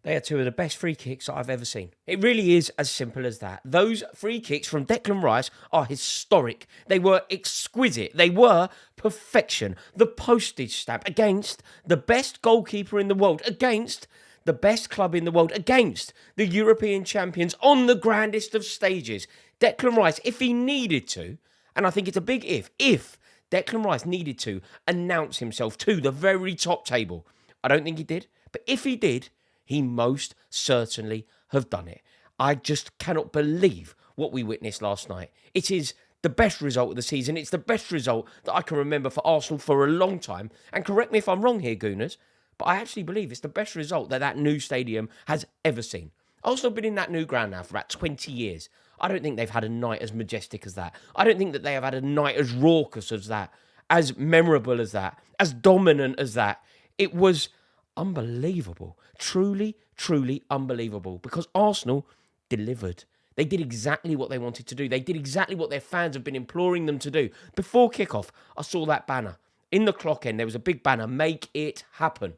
They are two of the best free kicks that I've ever seen. It really is as simple as that. Those free kicks from Declan Rice are historic. They were exquisite. They were perfection. The postage stamp against the best goalkeeper in the world, against the best club in the world, against the European champions on the grandest of stages. Declan Rice, if he needed to, and I think it's a big if Declan Rice needed to announce himself to the very top table, I don't think he did, but if he did, he most certainly have done it. I just cannot believe what we witnessed last night. It is the best result of the season. It's the best result that I can remember for Arsenal for a long time. And correct me if I'm wrong here, Gooners, but I actually believe it's the best result that new stadium has ever seen. Arsenal have been in that new ground now for about 20 years. I don't think they've had a night as majestic as that. I don't think that they have had a night as raucous as that, as memorable as that, as dominant as that. It was unbelievable. Truly, truly unbelievable. Because Arsenal delivered. They did exactly what they wanted to do. They did exactly what their fans have been imploring them to do. Before kickoff, I saw that banner. In the clock end, there was a big banner, make it happen.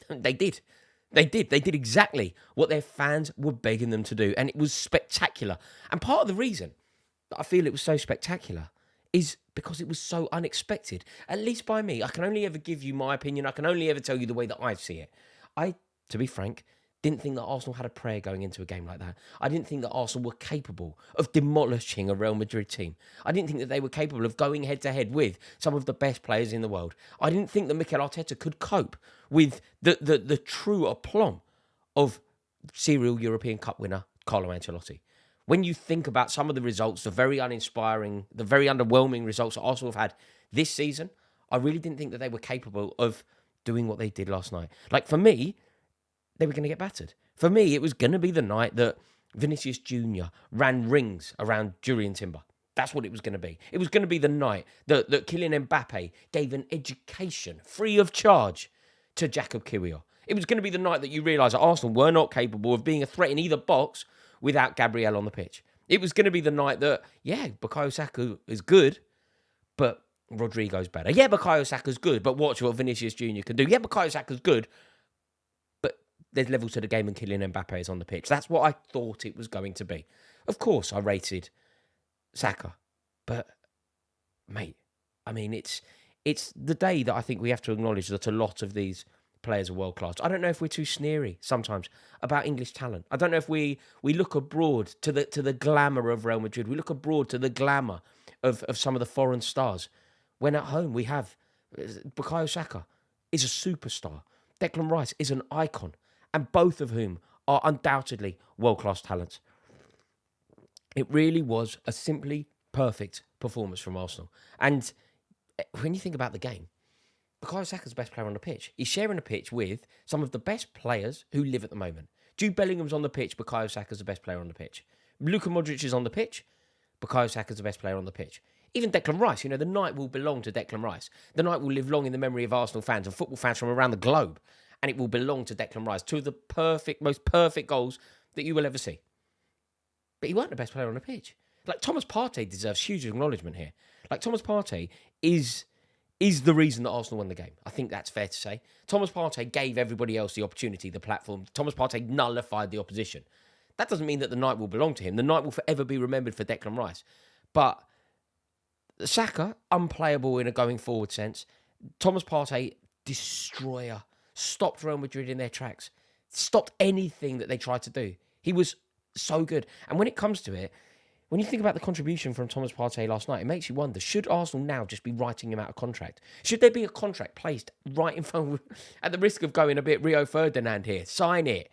They did. They did. They did exactly what their fans were begging them to do. And it was spectacular. And part of the reason that I feel it was so spectacular is because it was so unexpected. At least by me. I can only ever give you my opinion. I can only ever tell you the way that I see it. I, to be frank, didn't think that Arsenal had a prayer going into a game like that. I didn't think that Arsenal were capable of demolishing a Real Madrid team. I didn't think that they were capable of going head-to-head with some of the best players in the world. I didn't think that Mikel Arteta could cope with the true aplomb of serial European Cup winner Carlo Ancelotti. When you think about some of the results, the very uninspiring, the very underwhelming results that Arsenal have had this season, I really didn't think that they were capable of doing what they did last night. Like, for me, they were going to get battered. For me, it was going to be the night that Vinicius Jr. ran rings around Jurriën Timber. That's what it was going to be. It was going to be the night that Kylian Mbappe gave an education free of charge to Jakub Kiwior. It was going to be the night that you realise that Arsenal were not capable of being a threat in either box without Gabriel on the pitch. It was going to be the night that, yeah, Bukayo Saka is good, but Rodrigo's better. Yeah, Bukayo Saka's good, but watch what Vinicius Jr. can do. Yeah, Bukayo Saka's good, but there's levels to the game and Kylian Mbappe is on the pitch. That's what I thought it was going to be. Of course, I rated Saka, but, mate, I mean, it's the day that I think we have to acknowledge that a lot of these players are world class. I don't know if we're too sneery sometimes about English talent. I don't know if we look abroad to the glamour of Real Madrid. We look abroad to the glamour of some of the foreign stars. When at home we have Bukayo Saka is a superstar. Declan Rice is an icon. And both of whom are undoubtedly world class talents. It really was a simply perfect performance from Arsenal. And when you think about the game, Bukayo Saka's the best player on the pitch. He's sharing a pitch with some of the best players who live at the moment. Jude Bellingham's on the pitch, Bukayo Saka's the best player on the pitch. Luka Modric is on the pitch, Bukayo Saka's the best player on the pitch. Even Declan Rice, the night will belong to Declan Rice. The night will live long in the memory of Arsenal fans and football fans from around the globe. And it will belong to Declan Rice. Two of the most perfect goals that you will ever see. But he weren't the best player on the pitch. Like, Thomas Partey deserves huge acknowledgement here. Like, Thomas Partey is the reason that Arsenal won the game. I think that's fair to say. Thomas Partey gave everybody else the opportunity, the platform. Thomas Partey nullified the opposition. That doesn't mean that the night will belong to him. The night will forever be remembered for Declan Rice. But Saka, unplayable in a going forward sense. Thomas Partey, destroyer. Stopped Real Madrid in their tracks. Stopped anything that they tried to do. He was so good. And when it comes to it, when you think about the contribution from Thomas Partey last night, it makes you wonder, should Arsenal now just be writing him out of contract? Should there be a contract placed right in front of, at the risk of going a bit Rio Ferdinand here? Sign it.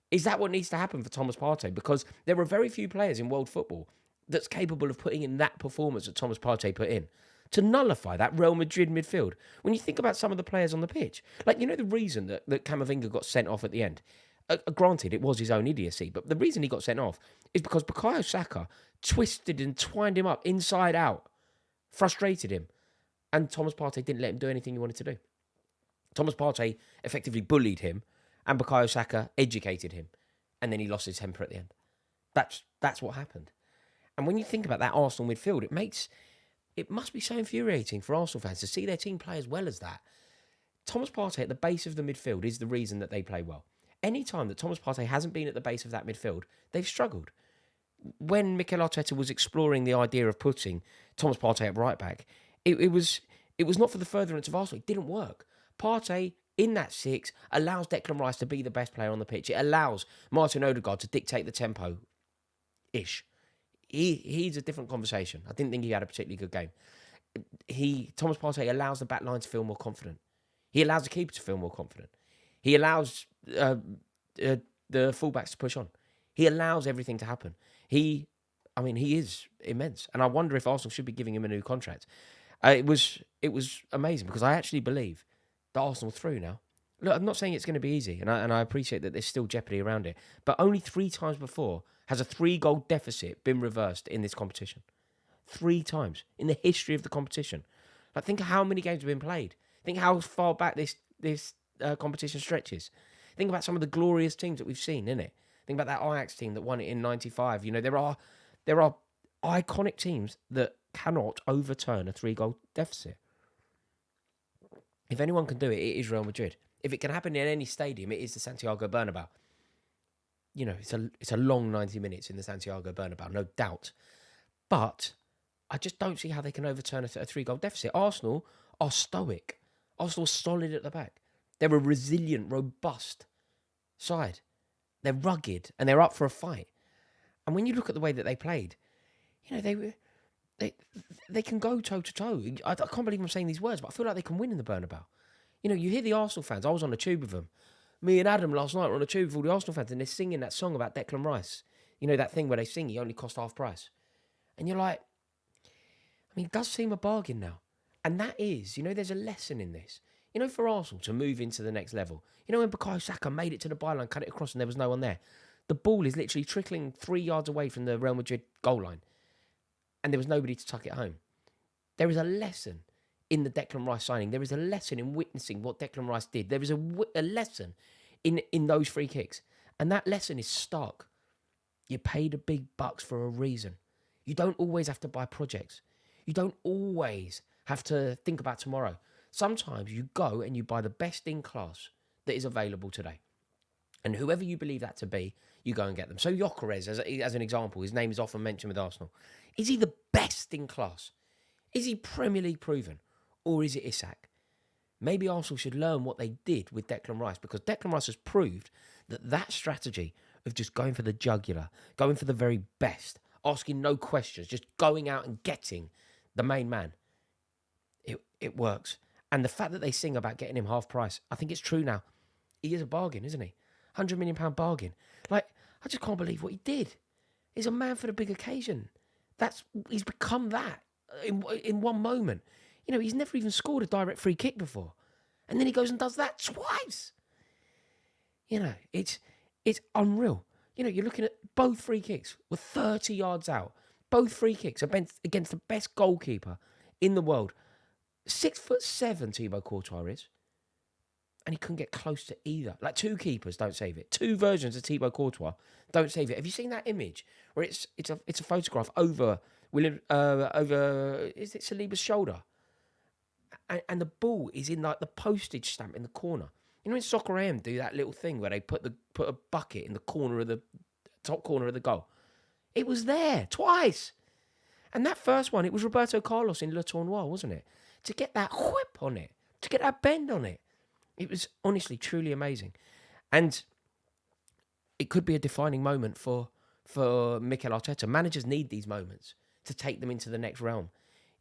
Is that what needs to happen for Thomas Partey? Because there are very few players in world football that's capable of putting in that performance that Thomas Partey put in to nullify that Real Madrid midfield. When you think about some of the players on the pitch, like, the reason that Camavinga got sent off at the end, granted, it was his own idiocy, but the reason he got sent off is because Bukayo Saka twisted and twined him up inside out, frustrated him, and Thomas Partey didn't let him do anything he wanted to do. Thomas Partey effectively bullied him, and Bukayo Saka educated him, and then he lost his temper at the end. That's what happened. And when you think about that Arsenal midfield, it must be so infuriating for Arsenal fans to see their team play as well as that. Thomas Partey at the base of the midfield is the reason that they play well. Any time that Thomas Partey hasn't been at the base of that midfield, they've struggled. When Mikel Arteta was exploring the idea of putting Thomas Partey at right back, it was not for the furtherance of Arsenal. It didn't work. Partey in that six allows Declan Rice to be the best player on the pitch. It allows Martin Odegaard to dictate the tempo ish. He's a different conversation. I didn't think he had a particularly good game. Thomas Partey allows the back line to feel more confident. He allows the keeper to feel more confident. He allows the fullbacks to push on. He allows everything to happen. He is immense, and I wonder if Arsenal should be giving him a new contract. It was amazing because I actually believe that Arsenal are through now. Look, I'm not saying it's going to be easy, and I appreciate that there's still jeopardy around it. But only 3 times before has a 3-goal deficit been reversed in this competition. 3 times in the history of the competition. Like, think of how many games have been played. Think how far back this competition stretches. Think about some of the glorious teams that we've seen, innit? Think about that Ajax team that won it in '95. You know, there are iconic teams that cannot overturn a 3-goal deficit. If anyone can do it, it is Real Madrid. If it can happen in any stadium, it is the Santiago Bernabeu. You know, it's a long 90 minutes in the Santiago Bernabeu, no doubt. But I just don't see how they can overturn a 3-goal deficit. Arsenal are stoic. Arsenal are solid at the back. They're a resilient, robust side. They're rugged and they're up for a fight. And when you look at the way that they played, you know, they can go toe to toe. I can't believe I'm saying these words, but I feel like they can win in the Bernabeu. You know, you hear the Arsenal fans. I was on the tube with them. Me and Adam last night were on the tube with all the Arsenal fans, and they're singing that song about Declan Rice. You know, that thing where they sing, he only cost half price. And you're like, I mean, it does seem a bargain now. And that is, you know, there's a lesson in this. You know, for Arsenal to move into the next level. You know, when Bukayo Saka made it to the byline, cut it across, and there was no one there. The ball is literally trickling 3 yards away from the Real Madrid goal line. And there was nobody to tuck it home. There is a lesson in the Declan Rice signing. There is a lesson in witnessing what Declan Rice did. There is a lesson in those free kicks. And that lesson is stark. You pay the big bucks for a reason. You don't always have to buy projects. You don't always have to think about tomorrow. Sometimes you go and you buy the best in class that is available today. And whoever you believe that to be, you go and get them. So Gyökeres, as an example, his name is often mentioned with Arsenal. Is he the best in class? Is he Premier League proven? Or is it Isak? Maybe Arsenal should learn what they did with Declan Rice, because Declan Rice has proved that strategy of just going for the jugular, going for the very best, asking no questions, just going out and getting the main man, it works. And the fact that they sing about getting him half price, I think it's true now. He is a bargain, isn't he? £100 million bargain. Like, I just can't believe what he did. He's a man for the big occasion. He's become that in one moment. You know, he's never even scored a direct free kick before. And then he goes and does that twice. You know, it's unreal. You know, you're looking at both free kicks were 30 yards out. Both free kicks against the best goalkeeper in the world. 6'7" Thibaut Courtois is. And he couldn't get close to either. Like, 2 keepers don't save it. 2 versions of Thibaut Courtois don't save it. Have you seen that image where it's a photograph over is it Saliba's shoulder? And the ball is in like the postage stamp in the corner. You know when Soccer AM do that little thing where they put a bucket in the corner of the top corner of the goal? It was there twice. And that first one, it was Roberto Carlos in Le Tournoi, wasn't it? To get that whip on it, to get that bend on it. It was honestly, truly amazing. And it could be a defining moment for Mikel Arteta. Managers need these moments to take them into the next realm.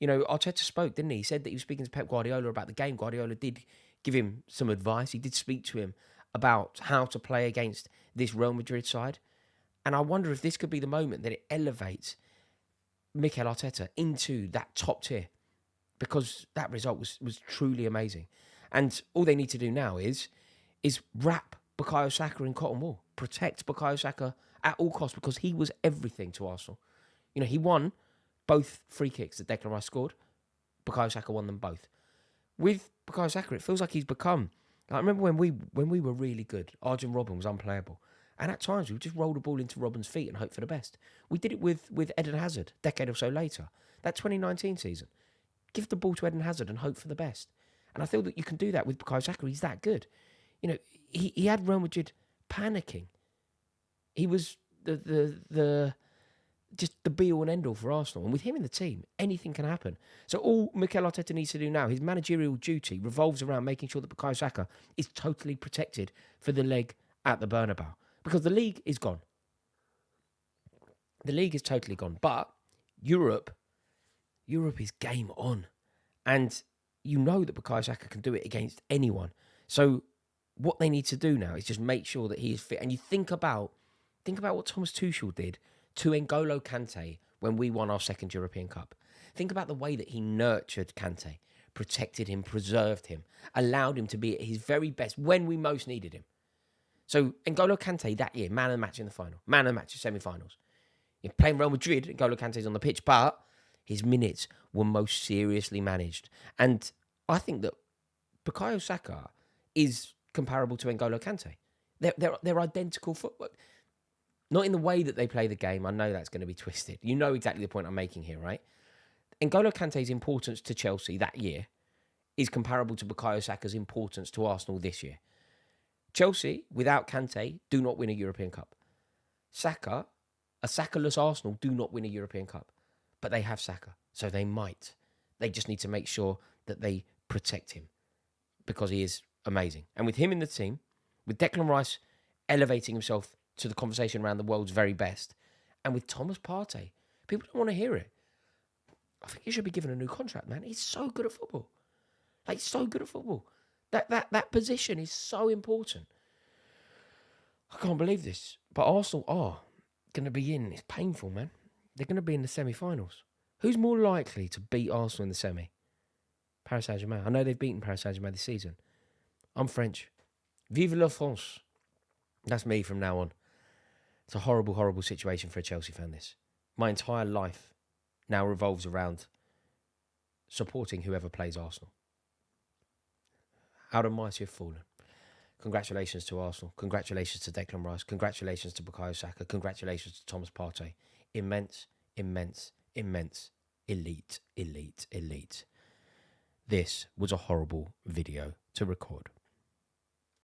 You know, Arteta spoke, didn't he? He said that he was speaking to Pep Guardiola about the game. Guardiola did give him some advice. He did speak to him about how to play against this Real Madrid side. And I wonder if this could be the moment that it elevates Mikel Arteta into that top tier, because that result was truly amazing. And all they need to do now is wrap Bukayo Saka in cotton wool. Protect Bukayo Saka at all costs, because he was everything to Arsenal. You know, he won both free kicks that Declan Rice scored. Bukayo Saka won them both. With Bukayo Saka, it feels like he's become... I remember when we were really good, Arjen Robben was unplayable. And at times, we would just roll the ball into Robben's feet and hope for the best. We did it with Eden Hazard, a decade or so later. That 2019 season. Give the ball to Eden Hazard and hope for the best. And I feel that you can do that with Bukayo Saka. He's that good. You know, he had Real Madrid panicking. He was the just the be-all and end-all for Arsenal. And with him in the team, anything can happen. So all Mikel Arteta needs to do now, his managerial duty revolves around making sure that Bukayo Saka is totally protected for the leg at the Bernabeu. Because the league is gone. The league is totally gone. But Europe is game on. And you know that Bukayo Saka can do it against anyone. So what they need to do now is just make sure that he is fit. And you think about what Thomas Tuchel did to N'Golo Kante when we won our second European Cup. Think about the way that he nurtured Kante, protected him, preserved him, allowed him to be at his very best when we most needed him. So N'Golo Kante that year, man of the match in the final, man of the match in semi-finals. You're playing Real Madrid, N'Golo Kante's on the pitch, but his minutes were most seriously managed. And I think that Bukayo Saka is comparable to N'Golo Kante. They're identical football. Not in the way that they play the game. I know that's going to be twisted. You know exactly the point I'm making here, right? N'Golo Kante's importance to Chelsea that year is comparable to Bukayo Saka's importance to Arsenal this year. Chelsea, without Kante, do not win a European Cup. Saka, a Saka-less Arsenal, do not win a European Cup. But they have Saka, so they might. They just need to make sure that they protect him because he is amazing. And with him in the team, with Declan Rice elevating himself to the conversation around the world's very best, and with Thomas Partey, people don't want to hear it. I think he should be given a new contract, man. He's so good at football. Like, so good at football. That position is so important. I can't believe this. But Arsenal are going to be in. It's painful, man. They're going to be in the semi-finals. Who's more likely to beat Arsenal in the semi? Paris Saint-Germain. I know they've beaten Paris Saint-Germain this season. I'm French. Vive la France. That's me from now on. It's a horrible, horrible situation for a Chelsea fan, this. My entire life now revolves around supporting whoever plays Arsenal. How the mighty have fallen. Congratulations to Arsenal. Congratulations to Declan Rice. Congratulations to Bukayo Saka. Congratulations to Thomas Partey. Immense, immense, immense. Elite, elite, elite. This was a horrible video to record.